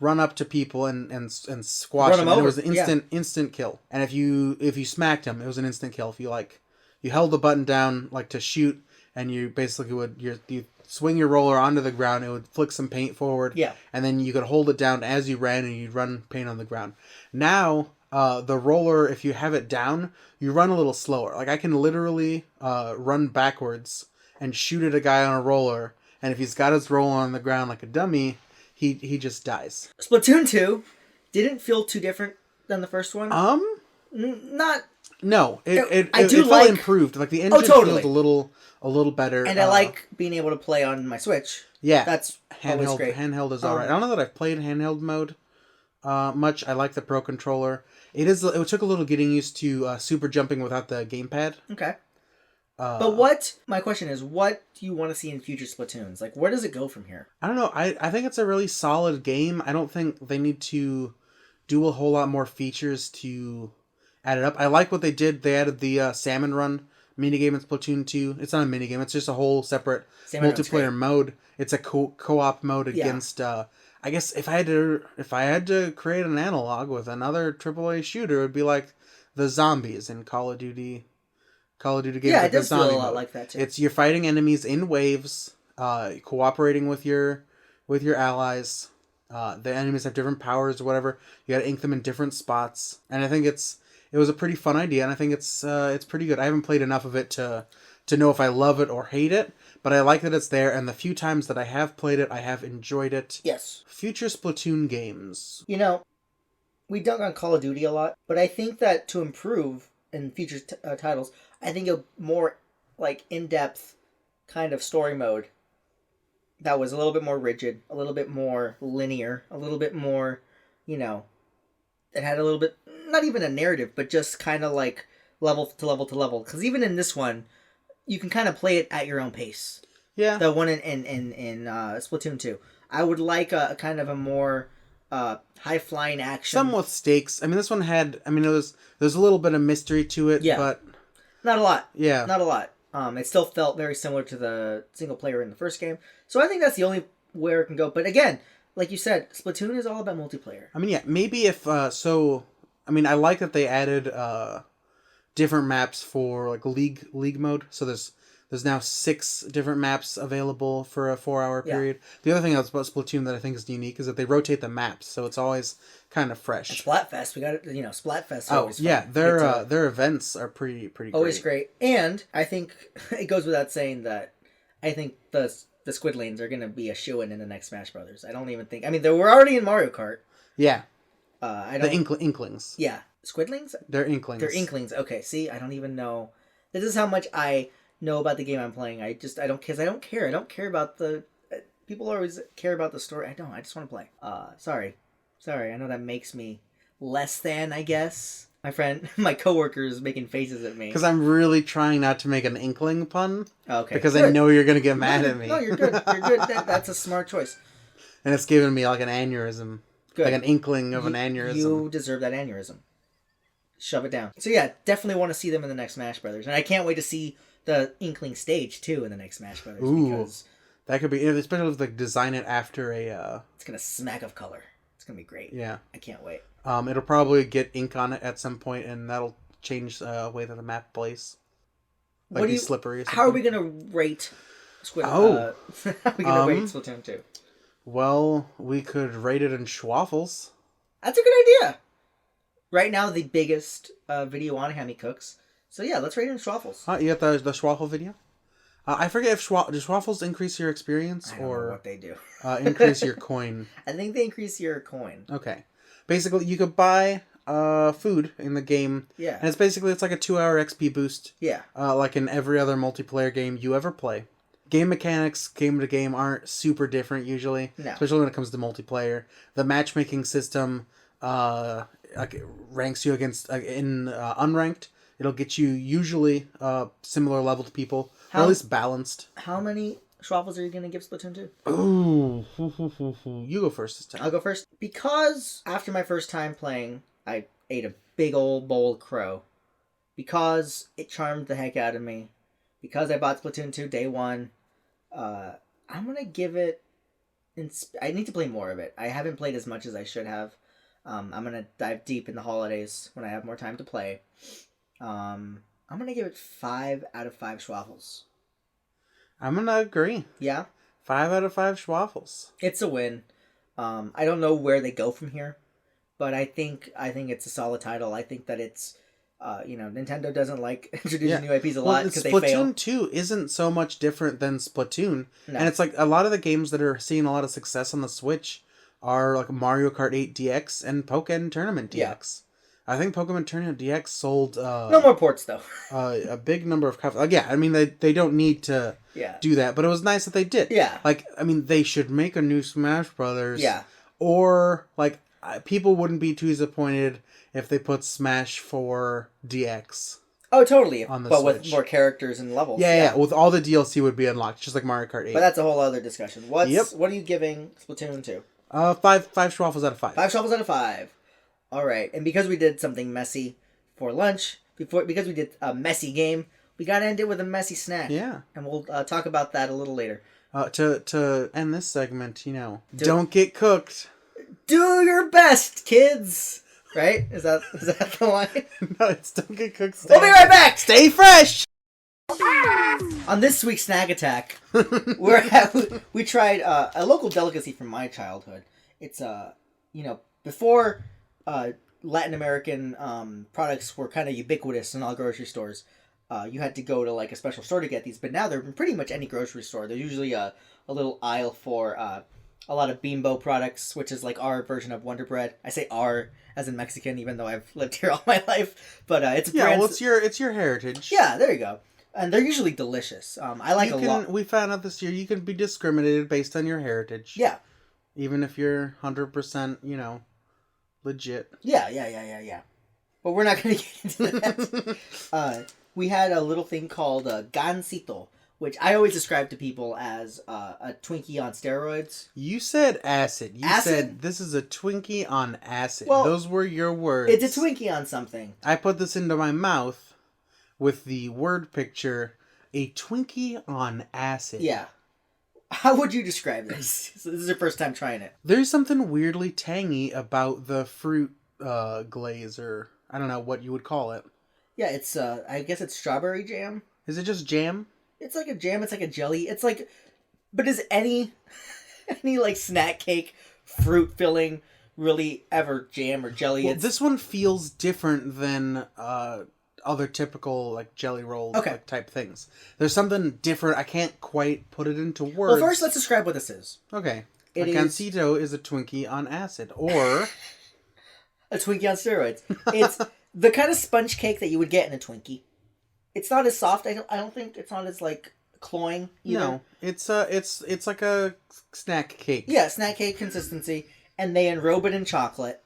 Speaker 2: run up to people and squash them. And it was an instant kill. And if you smacked them, it was an instant kill. If you held the button down like to shoot, and you basically you swing your roller onto the ground, it would flick some paint forward.
Speaker 1: Yeah. And
Speaker 2: then you could hold it down as you ran, and you'd run paint on the ground. Now, the roller, if you have it down, you run a little slower. Like I can literally run backwards and shoot at a guy on a roller, and if he's got his roller on the ground like a dummy, he just dies.
Speaker 1: Splatoon 2 didn't feel too different than the first one. Not.
Speaker 2: No, it felt improved. Like the engine feels a little better.
Speaker 1: And I like being able to play on my Switch.
Speaker 2: Yeah,
Speaker 1: that's always great.
Speaker 2: Handheld is alright. I don't know that I've played handheld mode much. I like the Pro Controller. It took a little getting used to super jumping without the gamepad.
Speaker 1: Okay. But my question is, what do you want to see in future Splatoons? Like, where does it go from here?
Speaker 2: I don't know. I think it's a really solid game. I don't think they need to do a whole lot more features to add it up. I like what they did. They added the Salmon Run minigame in Splatoon 2. It's not a minigame. It's just a whole separate multiplayer mode. It's a co-op mode against... I guess if I had to create an analog with another AAA shooter, it would be like the zombies in Call of Duty games.
Speaker 1: Yeah, it does feel a lot like that too.
Speaker 2: You're fighting enemies in waves, cooperating with your allies. The enemies have different powers or whatever. You got to ink them in different spots, and I think it was a pretty fun idea, and I think it's pretty good. I haven't played enough of it to know if I love it or hate it, but I like that it's there, and the few times that I have played it, I have enjoyed it.
Speaker 1: Yes.
Speaker 2: Future Splatoon games.
Speaker 1: We dunk on Call of Duty a lot, but I think that to improve in future titles, I think a more like in-depth kind of story mode that was a little bit more rigid, a little bit more linear, a little bit more, it had a little bit, not even a narrative, but just kind of like level to level to level. Because even in this one, you can kind of play it at your own pace.
Speaker 2: Yeah.
Speaker 1: The one in Splatoon 2. I would like a kind of a more high-flying action.
Speaker 2: Some with stakes. I mean, this one had... I mean, there's a little bit of mystery to it, but...
Speaker 1: Not a lot.
Speaker 2: Yeah.
Speaker 1: Not a lot. It still felt very similar to the single player in the first game. So I think that's the only where it can go. But again, like you said, Splatoon is all about multiplayer.
Speaker 2: I mean, yeah, maybe if... I mean, I like that they added different maps for like league mode. So there's now 6 different maps available for a 4-hour period. The other thing about Splatoon that I think is unique is that they rotate the maps, so it's always kind of fresh.
Speaker 1: At Splatfest, we got Splatfest.
Speaker 2: Oh yeah, their events are pretty
Speaker 1: always great. And I think it goes without saying that I think the Squid Lanes are gonna be a shoo-in in the next Smash Brothers. I don't even think. I mean, they were already in Mario Kart.
Speaker 2: Yeah.
Speaker 1: I don't.
Speaker 2: The Inklings.
Speaker 1: Yeah, Squidlings.
Speaker 2: They're Inklings.
Speaker 1: They're Inklings. Okay, see, I don't even know. This is how much I know about the game I'm playing. I don't care. I don't care about the. People always care about the story. I don't. I just want to play. Sorry. I know that makes me less than, I guess. My coworker is making faces at me
Speaker 2: because I'm really trying not to make an Inkling pun.
Speaker 1: Okay.
Speaker 2: Because I know you're gonna get mad at me.
Speaker 1: No, you're good. You're good. That's a smart choice.
Speaker 2: And it's giving me like an aneurysm. Good. Like an inkling of an aneurysm.
Speaker 1: You deserve that aneurysm. Shove it down. So yeah, definitely want to see them in the next Smash Brothers. And I can't wait to see the Inkling stage, too, in the next Smash Brothers.
Speaker 2: Ooh,
Speaker 1: because
Speaker 2: that could be... Especially if they design it after a...
Speaker 1: It's going to smack of color. It's going to be great.
Speaker 2: Yeah.
Speaker 1: I can't wait.
Speaker 2: It'll probably get ink on it at some point, and that'll change the way that the map plays. Like be slippery or something.
Speaker 1: How are we going to rate Squid... how are we going to rate Splatoon 2?
Speaker 2: Well, we could rate it in schwaffles.
Speaker 1: That's a good idea. Right now, the biggest video on Hammy Cooks. So yeah, let's rate it in schwaffles.
Speaker 2: You got the schwaffle video? I forget if do schwaffles increase your experience
Speaker 1: I don't know what they do.
Speaker 2: Increase your coin.
Speaker 1: I think they increase your coin.
Speaker 2: Okay. Basically, you could buy food in the game.
Speaker 1: Yeah.
Speaker 2: And it's like a 2-hour XP boost.
Speaker 1: Yeah.
Speaker 2: Like in every other multiplayer game you ever play. Game mechanics, game to game, aren't super different usually.
Speaker 1: No.
Speaker 2: Especially when it comes to multiplayer. The matchmaking system ranks you against in unranked. It'll get you usually similar level to people, or at least balanced.
Speaker 1: How many schwaffles are you going to give Splatoon 2?
Speaker 2: Ooh, you go first this time.
Speaker 1: I'll go first. Because after my first time playing, I ate a big old bowl of crow. Because it charmed the heck out of me. Because I bought Splatoon 2 day one. I'm going to give it... I need to play more of it. I haven't played as much as I should have. I'm going to dive deep in the holidays when I have more time to play. I'm going to give it 5 out of 5 schwaffles.
Speaker 2: I'm going to agree.
Speaker 1: Yeah?
Speaker 2: 5 out of 5 schwaffles.
Speaker 1: It's a win. I don't know where they go from here, but I think it's a solid title. I think that it's, Nintendo doesn't like introducing new IPs a lot because they fail.
Speaker 2: Splatoon 2 isn't so much different than Splatoon.
Speaker 1: No.
Speaker 2: And it's like a lot of the games that are seeing a lot of success on the Switch are like Mario Kart 8 DX and Pokken Tournament DX. Yeah. I think Pokemon Tournament DX sold...
Speaker 1: no more ports, though.
Speaker 2: A big number of copies. Yeah, I mean, they don't need to do that, but it was nice that they did.
Speaker 1: Yeah.
Speaker 2: Like, I mean, they should make a new Smash Brothers.
Speaker 1: Yeah.
Speaker 2: Or, like, people wouldn't be too disappointed if they put Smash 4 DX.
Speaker 1: Oh, totally.
Speaker 2: On the
Speaker 1: but
Speaker 2: Switch.
Speaker 1: With more characters and levels.
Speaker 2: Yeah, with all the DLC would be unlocked, just like Mario Kart 8.
Speaker 1: But that's a whole other discussion. What are you giving Splatoon 2?
Speaker 2: 5 schwaffles out of 5.
Speaker 1: 5 schwaffles out of 5. All right, and because we did something messy for lunch, because we did a messy game, we got to end it with a messy snack.
Speaker 2: Yeah.
Speaker 1: And we'll talk about that a little later.
Speaker 2: To end this segment, don't get cooked.
Speaker 1: Do your best, kids! Right? Is that the line?
Speaker 2: No, it's don't get cooked.
Speaker 1: We'll be right back!
Speaker 2: Stay fresh!
Speaker 1: On this week's Snack Attack, we tried a local delicacy from my childhood. It's, before... Latin American products were kind of ubiquitous in all grocery stores. You had to go to like a special store to get these, but now they're in pretty much any grocery store. There's usually a little aisle for a lot of Bimbo products, which is like our version of Wonder Bread. I say our as in Mexican, even though I've lived here all my life. But it's
Speaker 2: it's your heritage.
Speaker 1: Yeah, there you go. And they're usually delicious. I like a lot.
Speaker 2: We found out this year you can be discriminated based on your heritage.
Speaker 1: Yeah. Even
Speaker 2: if you're 100%, legit.
Speaker 1: Yeah. But we're not going to get into that. We had a little thing called gansito, which I always describe to people as a Twinkie on steroids.
Speaker 2: You said acid. You said this is a Twinkie on acid. Well, those were your words.
Speaker 1: It's a Twinkie on something. I
Speaker 2: put this into my mouth with the word picture, a Twinkie on acid.
Speaker 1: Yeah. How would you describe this? So this is your first time trying it.
Speaker 2: There's something weirdly tangy about the fruit glaze, or I don't know what you would call it.
Speaker 1: Yeah, it's I guess it's strawberry jam.
Speaker 2: Is it just jam?
Speaker 1: It's like a jam. It's like a jelly. It's like, but is any any like snack cake fruit filling really ever jam or jelly?
Speaker 2: Well,
Speaker 1: It's
Speaker 2: this one feels different than other typical like jelly roll like, type things. There's something different. I can't quite put it into words.
Speaker 1: Well, first let's describe what this is.
Speaker 2: Okay.
Speaker 1: It
Speaker 2: a
Speaker 1: is
Speaker 2: gansito is a Twinkie on acid, or
Speaker 1: a Twinkie on steroids. It's the kind of sponge cake that you would get in a Twinkie. It's not as soft. I don't think it's not as like cloying either.
Speaker 2: No, it's like a snack cake.
Speaker 1: Yeah, snack cake consistency, and they enrobe it in chocolate,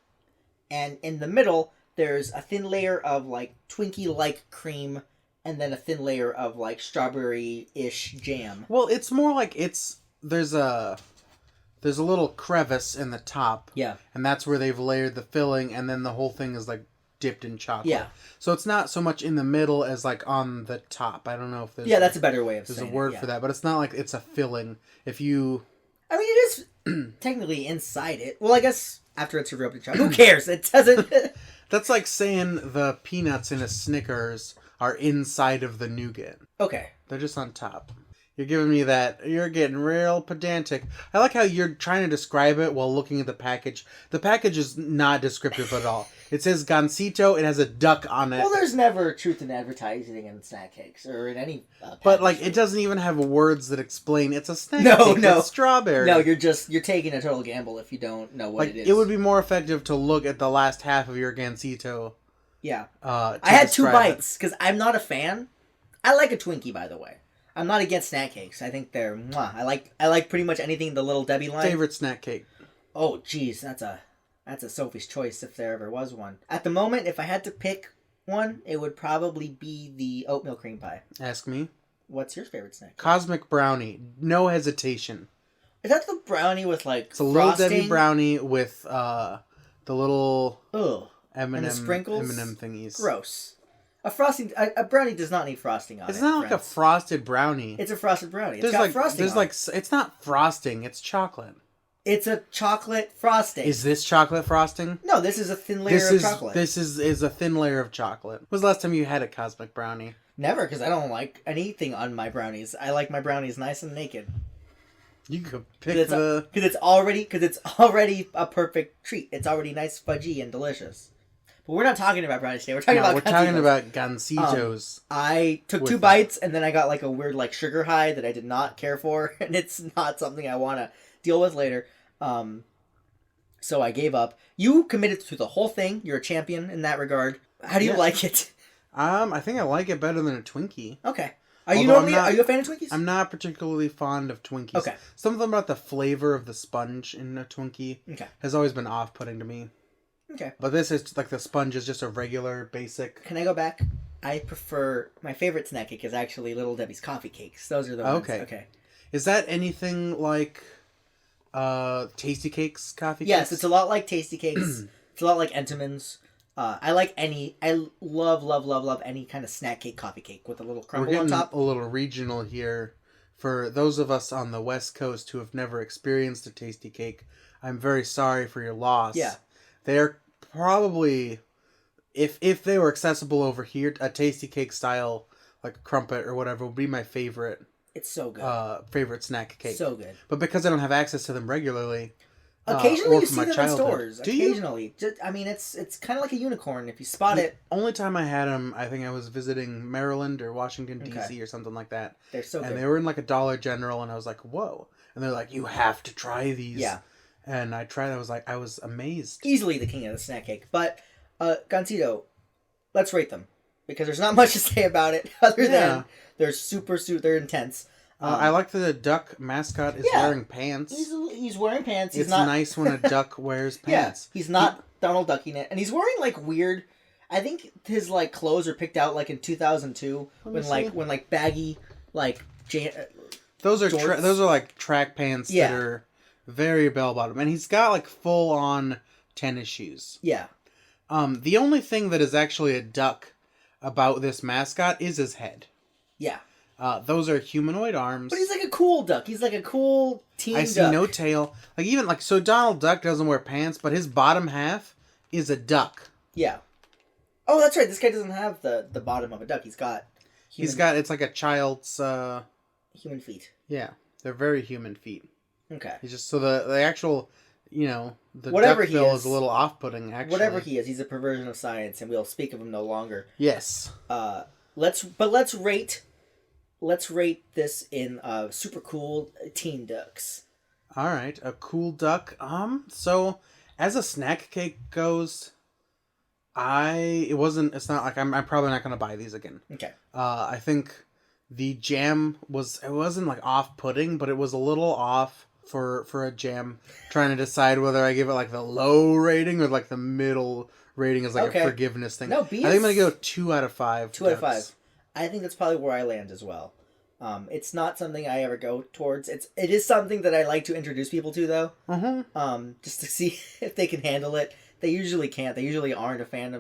Speaker 1: and in the middle there's a thin layer of like Twinkie-like cream, and then a thin layer of like strawberry-ish jam.
Speaker 2: Well, it's more like there's a little crevice in the top.
Speaker 1: Yeah.
Speaker 2: And that's where they've layered the filling, and then the whole thing is like dipped in chocolate.
Speaker 1: Yeah.
Speaker 2: So it's not so much in the middle as like on the top. I don't know if there's
Speaker 1: that's a better way of saying it.
Speaker 2: There's a word for that, but it's not like it's a filling. If you
Speaker 1: I mean, it is technically inside it. Well, I guess after it's rubbed in chocolate. Who cares? It doesn't...
Speaker 2: That's like saying the peanuts in a Snickers are inside of the nougat.
Speaker 1: Okay.
Speaker 2: They're just on top. You're giving me that. You're getting real pedantic. I like how you're trying to describe it while looking at the package. The package is not descriptive at all. It says gansito. It has a duck on it.
Speaker 1: Well, there's never truth in advertising in snack cakes or in any.
Speaker 2: But like, it doesn't even have words that explain it's a snack
Speaker 1: cake.
Speaker 2: No, with strawberry.
Speaker 1: No, you're taking a total gamble if you don't know what
Speaker 2: like,
Speaker 1: it is.
Speaker 2: It would be more effective to look at the last half of your gansito.
Speaker 1: Yeah. I had 2 bites because I'm not a fan. I like a Twinkie, by the way. I'm not against snack cakes. I think they're mwah. I like pretty much anything the Little Debbie line.
Speaker 2: Favorite snack cake?
Speaker 1: Oh, geez, that's a Sophie's choice if there ever was one. At the moment, if I had to pick one, it would probably be the oatmeal cream pie.
Speaker 2: Ask me.
Speaker 1: What's your favorite snack cake?
Speaker 2: Cosmic brownie, no hesitation.
Speaker 1: Is that the brownie with like
Speaker 2: it's a
Speaker 1: frosting?
Speaker 2: Little Debbie brownie with the little
Speaker 1: and the sprinkles?
Speaker 2: M&M thingies.
Speaker 1: Gross. A brownie does not need frosting on it.
Speaker 2: It's not like a frosted brownie.
Speaker 1: It's a frosted brownie.
Speaker 2: It's got frosting on it. It's not frosting. It's chocolate.
Speaker 1: It's a chocolate frosting.
Speaker 2: Is this chocolate frosting?
Speaker 1: No, this is a thin layer of chocolate.
Speaker 2: This is a thin layer of chocolate. When was the last time you had a cosmic brownie?
Speaker 1: Never, because I don't like anything on my brownies. I like my brownies nice and naked.
Speaker 2: You could pick because
Speaker 1: it's already a perfect treat. It's already nice, fudgy, and delicious. But we're not talking about brownies today. We're talking about
Speaker 2: gansitos.
Speaker 1: I took 2 bites, and then I got like a weird like sugar high that I did not care for, and it's not something I want to deal with later. So I gave up. You committed to the whole thing. You're a champion in that regard. How do you like it?
Speaker 2: I think I like it better than a Twinkie.
Speaker 1: Okay. Are you a fan of Twinkies?
Speaker 2: I'm not particularly fond of Twinkies.
Speaker 1: Okay.
Speaker 2: Something about the flavor of the sponge in a Twinkie has always been off-putting to me.
Speaker 1: Okay.
Speaker 2: But this is like the sponge is just a regular basic.
Speaker 1: Can I go back? I prefer my favorite snack cake is actually Little Debbie's coffee cakes. Those are the ones. Okay.
Speaker 2: Is that anything like Tasty Cakes coffee cakes?
Speaker 1: Yes, it's a lot like Tasty Cakes. It's a lot like Entenmann's. I love any kind of snack cake, coffee cake with a little crumble on top.
Speaker 2: A little regional here. For those of us on the West Coast who have never experienced a Tasty Cake, I'm very sorry for your loss.
Speaker 1: Yeah.
Speaker 2: They're probably, if they were accessible over here, a Tasty Cake style, like a crumpet or whatever, would be my favorite.
Speaker 1: It's so good.
Speaker 2: Favorite snack cake.
Speaker 1: So good.
Speaker 2: But because I don't have access to them regularly,
Speaker 1: occasionally you see them in stores.
Speaker 2: Do
Speaker 1: occasionally. You? I mean, it's kind of like a unicorn if you spot it.
Speaker 2: Only time I had them, I think I was visiting Maryland or Washington, D.C. or something like that.
Speaker 1: They're so good.
Speaker 2: And they were in like a Dollar General, and I was like, whoa. And they're like, you have to try these.
Speaker 1: Yeah.
Speaker 2: And I tried. I was amazed.
Speaker 1: Easily the king of the snack cake. But Gansito, let's rate them because there's not much to say about it other than they're intense.
Speaker 2: I like that the duck mascot is wearing pants.
Speaker 1: He's wearing pants.
Speaker 2: It's nice when a duck wears pants.
Speaker 1: Yeah, he's not Donald Ducking it, and he's wearing like weird. I think his like clothes are picked out like in 2002 when baggy like.
Speaker 2: Those are like track pants that are very bell bottom, and he's got like full on tennis shoes.
Speaker 1: Yeah.
Speaker 2: The only thing that is actually a duck about this mascot is his head.
Speaker 1: Yeah.
Speaker 2: Those are humanoid arms.
Speaker 1: But he's like a cool duck. He's like a cool teen duck.
Speaker 2: I see no tail. So Donald Duck doesn't wear pants, but his bottom half is a duck.
Speaker 1: Yeah. Oh, that's right. This guy doesn't have the bottom of a duck. He's got
Speaker 2: It's like a child's,
Speaker 1: human feet.
Speaker 2: yeah, they're very human feet.
Speaker 1: Okay.
Speaker 2: He's just, so the actual, the
Speaker 1: Whatever
Speaker 2: duck
Speaker 1: he
Speaker 2: bill
Speaker 1: is,
Speaker 2: is a little off-putting, actually.
Speaker 1: Whatever he is, he's a perversion of science, and we'll speak of him no longer.
Speaker 2: Yes.
Speaker 1: Let's rate this in super cool teen ducks.
Speaker 2: All right, a cool duck. So as a snack cake goes, it's not like I'm probably not gonna buy these again.
Speaker 1: Okay.
Speaker 2: I think the jam it wasn't like off-putting, but it was a little off for a jam. Trying to decide whether I give it like the low rating or like the middle rating as like a forgiveness thing.
Speaker 1: No, B
Speaker 2: I think I'm gonna go 2 out of 5.
Speaker 1: 2 out of 5. I think that's probably where I land as well. It's not something I ever go towards. It is something that I like to introduce people to, though.
Speaker 2: Mm-hmm.
Speaker 1: Just to see if they can handle it. They usually can't. They usually aren't a fan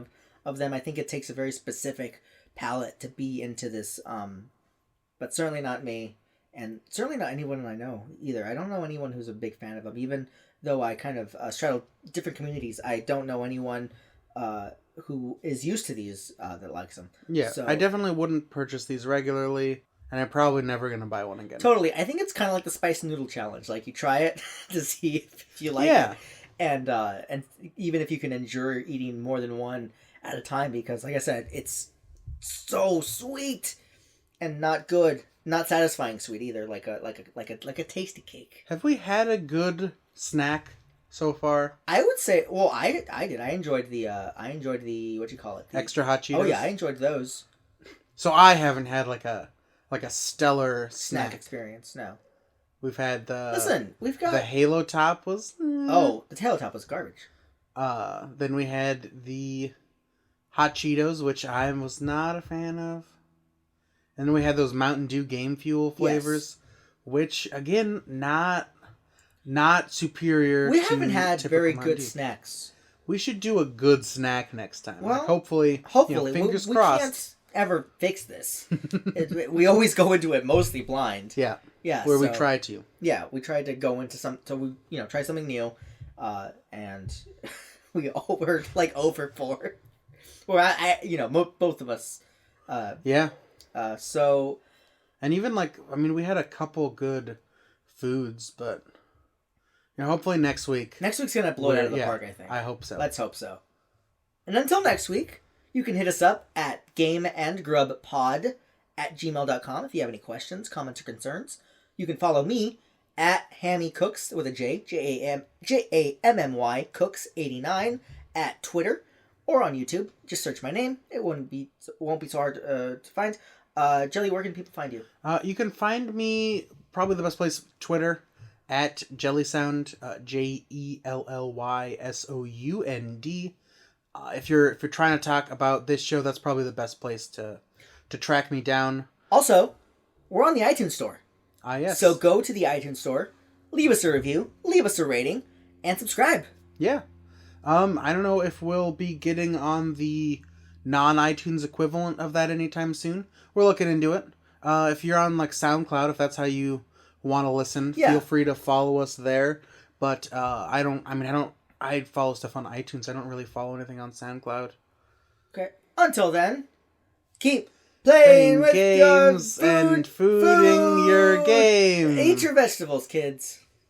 Speaker 1: of them. I think it takes a very specific palate to be into this. But certainly not me, and certainly not anyone I know either. I don't know anyone who's a big fan of them. Even though I kind of straddle different communities, I don't know anyone who is used to these that likes them.
Speaker 2: Yeah,
Speaker 1: so,
Speaker 2: I definitely wouldn't purchase these regularly. And I'm probably never going to buy one again.
Speaker 1: Totally. I think it's kind of like the spice noodle challenge. Like, you try it to see if you like it. And even if you can endure eating more than one at a time. Because, like I said, it's so sweet and not good. Not satisfying sweet either. Like a tasty cake.
Speaker 2: Have we had a good snack so far?
Speaker 1: I would say, well, I did. I enjoyed the what you call it?
Speaker 2: Extra hot Cheetos?
Speaker 1: Oh, yeah, I enjoyed those.
Speaker 2: So I haven't had like a stellar
Speaker 1: snack experience. No,
Speaker 2: we've had
Speaker 1: we've got
Speaker 2: the Halo Top was
Speaker 1: the Halo Top was garbage.
Speaker 2: Then we had the hot Cheetos, which I was not a fan of, and then we had those Mountain Dew Game Fuel flavors, which again not superior.
Speaker 1: We haven't had very
Speaker 2: Mountain
Speaker 1: good
Speaker 2: Dew.
Speaker 1: Snacks.
Speaker 2: We should do a good snack next time.
Speaker 1: Well,
Speaker 2: like hopefully, fingers crossed.
Speaker 1: We can't ever fix this. We always go into it mostly blind.
Speaker 2: Yeah.
Speaker 1: Where
Speaker 2: we try to.
Speaker 1: Yeah, we tried to go into try something new, and we're like over 4. Or both of us.
Speaker 2: Yeah.
Speaker 1: So.
Speaker 2: And even we had a couple good foods, but hopefully next week.
Speaker 1: Next week's gonna blow it out of the park. I think.
Speaker 2: I hope so.
Speaker 1: Let's hope so. And until next week. You can hit us up at gameandgrubpod at gmail.com if you have any questions, comments, or concerns. You can follow me at Hammy Cooks with a J, Jammy Cooks 89 at Twitter or on YouTube. Just search my name. It won't be so hard to find. Jelly, where can people find you?
Speaker 2: You can find me probably the best place, Twitter, at JellySound, JELLYSOUND. If you're trying to talk about this show, that's probably the best place to track me down.
Speaker 1: Also, we're on the iTunes Store.
Speaker 2: Yes.
Speaker 1: So go to the iTunes Store, leave us a review, leave us a rating, and subscribe.
Speaker 2: Yeah. I don't know if we'll be getting on the non-iTunes equivalent of that anytime soon. We're looking into it. If you're on SoundCloud, if that's how you want to listen, feel free to follow us there. But I follow stuff on iTunes. I don't really follow anything on SoundCloud.
Speaker 1: Okay. Until then, keep playing with
Speaker 2: games
Speaker 1: your
Speaker 2: and fooding your games.
Speaker 1: Eat your vegetables, kids.